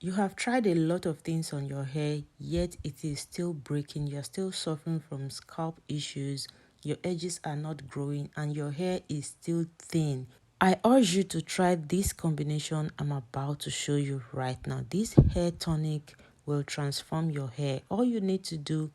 You have tried a lot of things on your hair, yet it is still breaking. You're still suffering from scalp issues. Your edges are not growing and your hair is still thin. I urge you to try this combination I'm about to show you right now. This hair tonic will transform your hair. All you need to do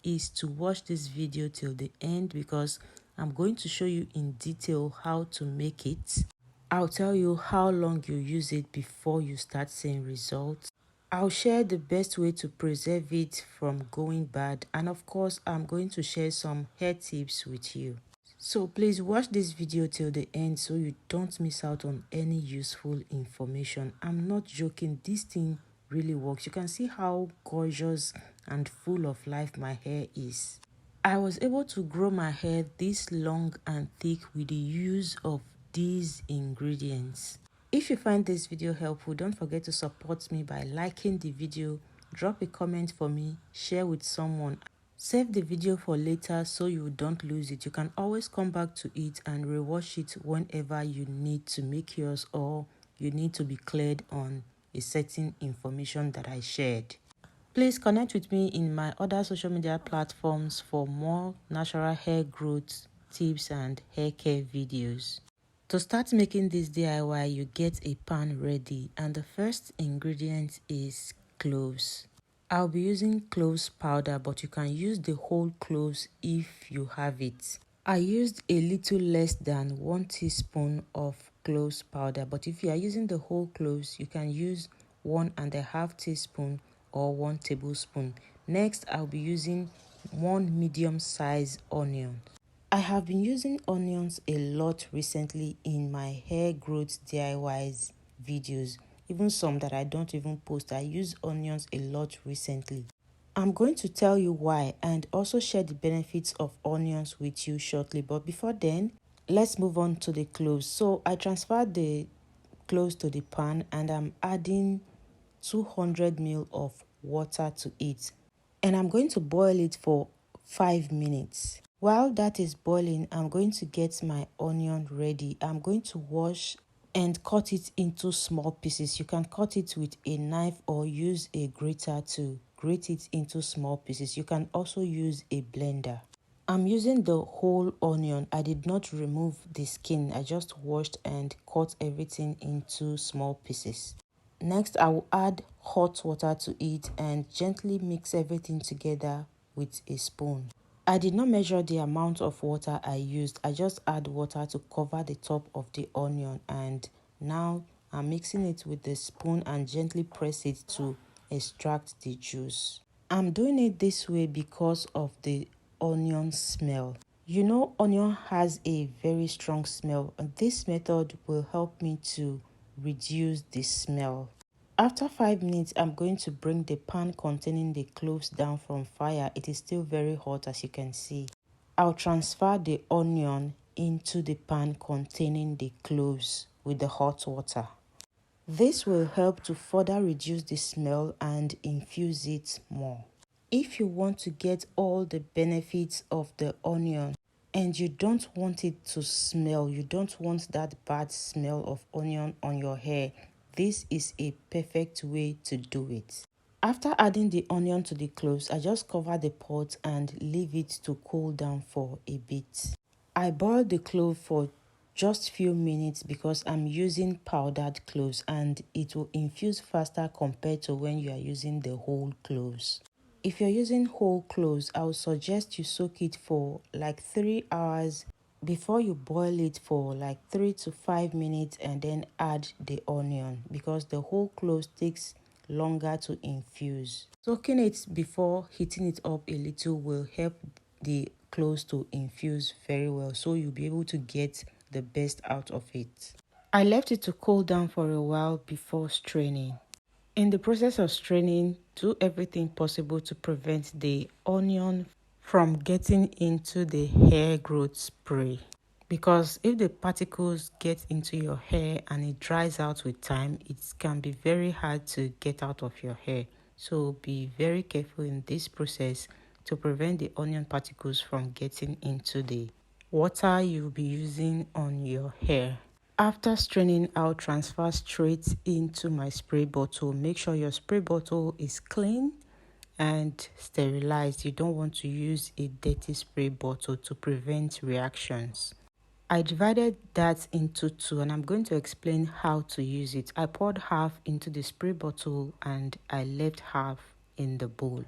is to watch this video till the end because I'm going to show you in detail how to make it. I'll tell you how long you use it before you start seeing results. I'll share the best way to preserve it from going bad, and of course I'm going to share some hair tips with you. So please watch this video till the end so you don't miss out on any useful information. I'm not joking, this thing really works. You can see how gorgeous and full of life my hair is. I was able to grow my hair this long and thick with the use of these ingredients. If you find this video helpful, don't forget to support me by liking the video, drop a comment for me, share with someone. Save the video for later so you don't lose it. You can always come back to it and rewatch it whenever you need to make yours or you need to be cleared on a certain information that I shared. Please connect with me in my other social media platforms for more natural hair growth tips and hair care videos. To start making this DIY, you get a pan ready and the first ingredient is cloves. I'll be using cloves powder, but you can use the whole cloves if you have it. I used a little less than 1 teaspoon of cloves powder, but if you are using the whole cloves, you can use 1.5 teaspoon or 1 tablespoon. Next, I'll be using 1 medium-sized onion. I have been using onions a lot recently in my hair growth DIYs videos, even some that I don't even post. I use onions a lot recently. I'm going to tell you why and also share the benefits of onions with you shortly, but before then, let's move on to the cloves. So I transferred the cloves to the pan and I'm adding 200 ml of water to it, and I'm going to boil it for 5 minutes. While that is boiling, I'm going to get my onion ready. I'm going to wash and cut it into small pieces. You can cut it with a knife or use a grater to grate it into small pieces. You can also use a blender. I'm using the whole onion. I did not remove the skin. I just washed and cut everything into small pieces. Next, I will add hot water to it and gently mix everything together with a spoon. I did not measure the amount of water I used. I just add water to cover the top of the onion, and now I'm mixing it with the spoon and gently press it to extract the juice. I'm doing it this way because of the onion smell. You know, onion has a very strong smell, and this method will help me to reduce the smell. After 5 minutes, I'm going to bring the pan containing the cloves down from fire. It is still very hot, as you can see. I'll transfer the onion into the pan containing the cloves with the hot water. This will help to further reduce the smell and infuse it more. If you want to get all the benefits of the onion and you don't want it to smell, you don't want that bad smell of onion on your hair, this is a perfect way to do it. After adding the onion to the cloves, I just cover the pot and leave it to cool down for a bit. I boiled the clove for just few minutes because I'm using powdered cloves and it will infuse faster compared to when you are using the whole cloves. If you're using whole cloves, I would suggest you soak it for like 3 hours before you boil it for like 3 to 5 minutes and then add the onion, because the whole cloves takes longer to infuse. Soaking it before heating it up a little will help the cloves to infuse very well, so you'll be able to get the best out of it. I left it to cool down for a while before straining. In the process of straining, do everything possible to prevent the onion from getting into the hair growth spray, because if the particles get into your hair and it dries out with time, it can be very hard to get out of your hair. So be very careful in this process to prevent the onion particles from getting into the water you'll be using on your hair. After straining, I'll transfer straight into my spray bottle. Make sure your spray bottle is clean and sterilized. You don't want to use a dirty spray bottle to prevent reactions. I divided that into two and I'm going to explain how to use it. I poured half into the spray bottle and I left half in the bowl.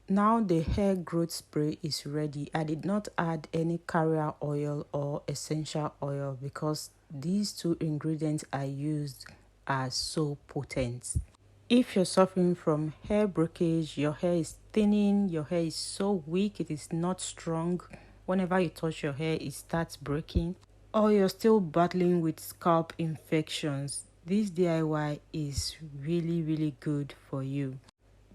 Now the hair growth spray is ready. I did not add any carrier oil or essential oil because these two ingredients I used are so potent. If you're suffering from hair breakage, your hair is thinning, your hair is so weak, it is not strong. Whenever you touch your hair, it starts breaking. Or you're still battling with scalp infections, this DIY is really good for you.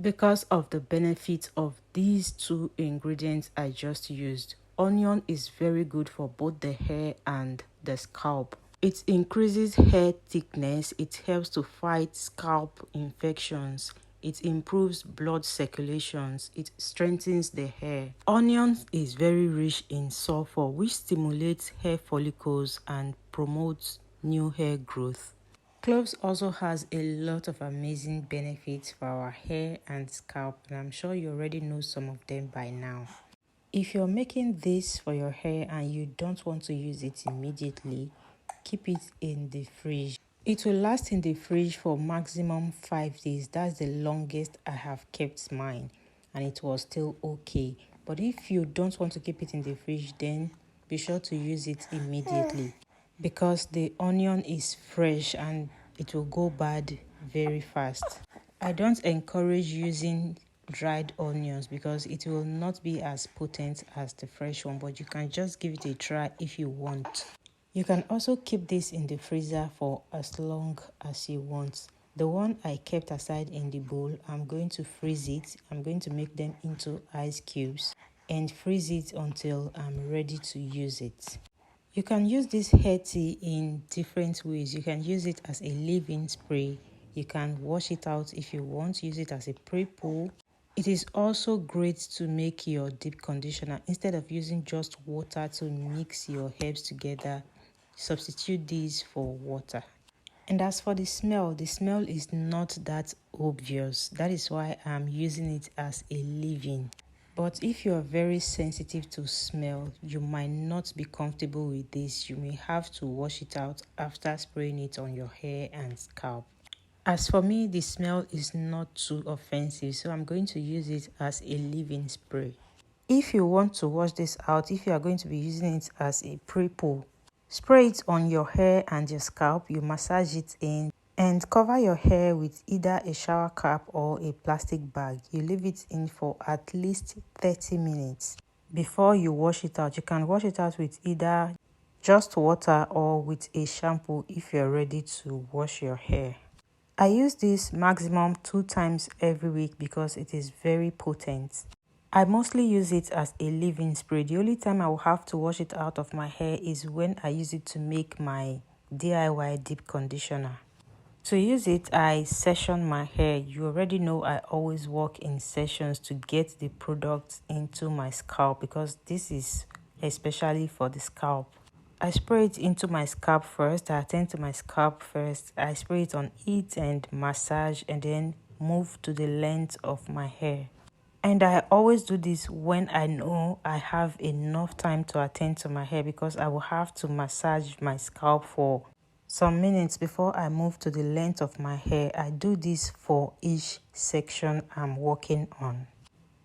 Because of the benefits of these two ingredients I just used, onion is very good for both the hair and the scalp. It increases hair thickness, it helps to fight scalp infections, it improves blood circulations, it strengthens the hair. Onion is very rich in sulfur, which stimulates hair follicles and promotes new hair growth. Cloves also has a lot of amazing benefits for our hair and scalp, and I'm sure you already know some of them by now. If you're making this for your hair and you don't want to use it immediately, keep it in the fridge. It will last in the fridge for maximum 5 days. That's the longest I have kept mine, and it was still okay. But if you don't want to keep it in the fridge, then be sure to use it immediately because the onion is fresh and it will go bad very fast. I don't encourage using dried onions because it will not be as potent as the fresh one, but you can just give it a try if you want. You can also keep this in the freezer for as long as you want. The one I kept aside in the bowl, I'm going to freeze it. I'm going to make them into ice cubes and freeze it until I'm ready to use it. You can use this hair tea in different ways. You can use it as a leave-in spray. You can wash it out if you want. Use it as a pre-poo. It is also great to make your deep conditioner. Instead of using just water to mix your herbs together, substitute these for water. And as for the smell is not that obvious. That is why I'm using it as a leave-in. But if you are very sensitive to smell, you might not be comfortable with this. You may have to wash it out after spraying it on your hair and scalp. As for me, the smell is not too offensive, so I'm going to use it as a leave-in spray. If you want to wash this out, if you are going to be using it as a pre-poo, spray it on your hair and your scalp. You massage it in and cover your hair with either a shower cap or a plastic bag. You leave it in for at least 30 minutes before you wash it out. You can wash it out with either just water or with a shampoo if you're ready to wash your hair. I use this maximum 2 times every week because it is very potent. I mostly use it as a leave-in spray. The only time I will have to wash it out of my hair is when I use it to make my DIY deep conditioner. To use it, I session my hair. You already know I always work in sessions to get the product into my scalp because this is especially for the scalp. I spray it into my scalp first. I attend to my scalp first. I spray it on it and massage and then move to the length of my hair. And I always do this when I know I have enough time to attend to my hair because I will have to massage my scalp for some minutes before I move to the length of my hair. I do this for each section I'm working on.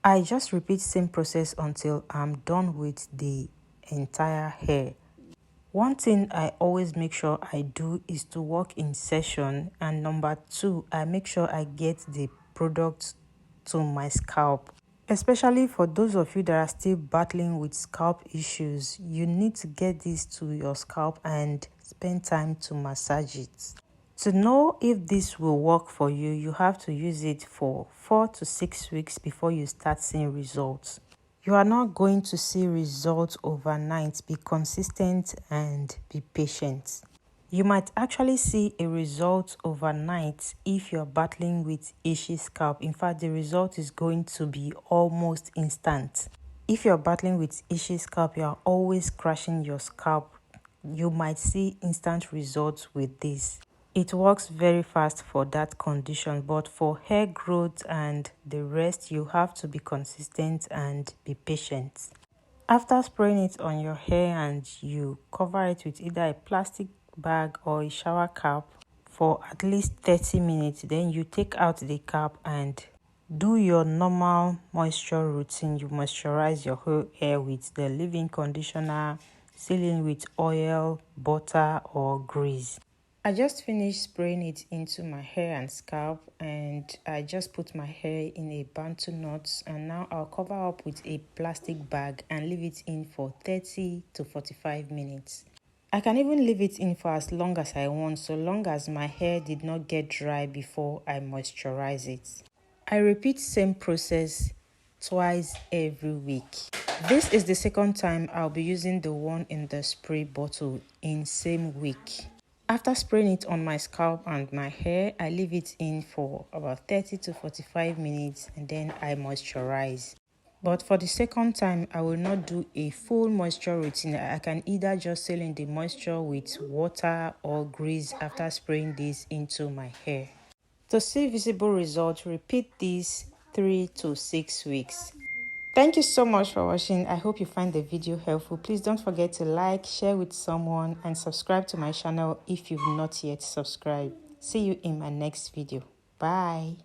I just repeat same process until I'm done with the entire hair. One thing I always make sure I do is to work in session, and number 2, I make sure I get the product to my scalp. Especially for those of you that are still battling with scalp issues, you need to get this to your scalp and spend time to massage it. To know if this will work for you, you have to use it for 4 to 6 weeks before you start seeing results. You are not going to see results overnight. Be consistent and be patient. You might actually see a result overnight if you're battling with itchy scalp. In fact, the result is going to be almost instant. If you're battling with itchy scalp, you are always scratching your scalp. you might see instant results with this. It works very fast for that condition, but for hair growth and the rest, you have to be consistent and be patient. After spraying it on your hair, and you cover it with either a plastic bag or a shower cap for at least 30 minutes, then you take out the cap and do your normal moisture routine. You moisturize your whole hair with the leave-in conditioner, seal in with oil, butter or grease. I just finished spraying it into my hair and scalp, and I just put my hair in a bantu knot, and now I'll cover up with a plastic bag and leave it in for 30 to 45 minutes. I can even leave it in for as long as I want, so long as my hair did not get dry before I moisturize it. I repeat same process twice every week. This is the second time I'll be using the one in the spray bottle in same week. After spraying it on my scalp and my hair, I leave it in for about 30 to 45 minutes and then I moisturize. But for the second time, I will not do a full moisture routine. I can either just seal in the moisture with water or grease after spraying this into my hair. To see visible results, repeat this 3 to 6 weeks. Thank you so much for watching. I hope you find the video helpful. Please don't forget to like, share with someone, and subscribe to my channel if you've not yet subscribed. See you in my next video. Bye.